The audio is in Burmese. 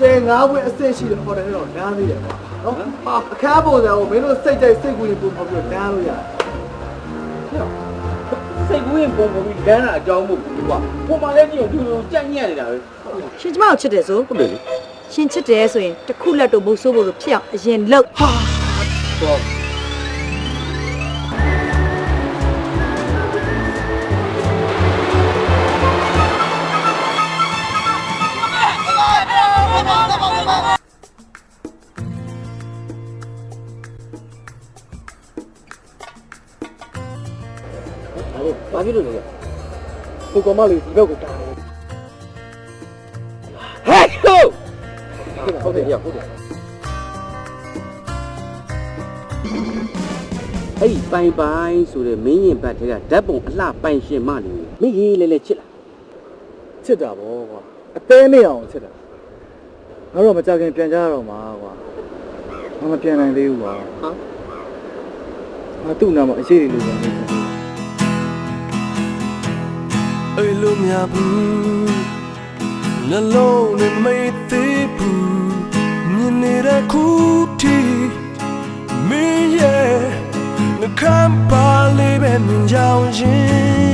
ကျဲ9ဝက်အဆင့်ရှိတဲ့ order နဲ့တော့နားသေးတယ်ကွာနော်အခါပုံစံကိုမင်းတို့စိတ်ကြိုက်စိတ်ကူရင်ပုံဖော်ပြီးနားလို့ရတယ်စိတ်ကူရင်ပုံဖော်ပြီးလမ်းတာအကြောင်းမဟုတ်ဘူးကွာပုံမှန်လည်းကြည့်အောင်ကြံ့ညံ့နေတာပဲရှင်ကျမကိုချစ်တယ်ဆိုဟုတ်တယ်ရှင်ချစ်တယ်ဆိုရင်တစ်ခုလက်တို့မိုးဆိုးဖို့ဖြစ်အောင်အရင်လှုပ်ဟာဘာဖြစ်လို့လဲကိုကောင်မလေးဒီဘက်ကိုတားတယ်ဟဲ့ဟုတ်တယ်ဟုတ်တယ်အဲ့ဒီပိုင်ပိုင်ဆိုတဲ့မင်းရင်ဘတ်တွေကဓာတ်ပုံအလှပိုင်ရှင်မနေမင်းရေးလဲလဲချစ်လားချစ်တာဗောကွာအသေးနဲ့အောင်ချစ်တာငါတို့မကြခင်ပြန်ကြရတော့မှာကွာငါမပြန်နိုင်သေးဘူးကွာဟာငါသူ့နာမှာအရှိတွေလို့ပြန်နေတယ်အိုလိုမြဘူးနှလုံးနဲ့မေးသေးဘူးမြင်နေတဲ့ခုတီမင်းရဲ့နှကမ်းပါလေးပဲမြင်ကြအောင်ရှင်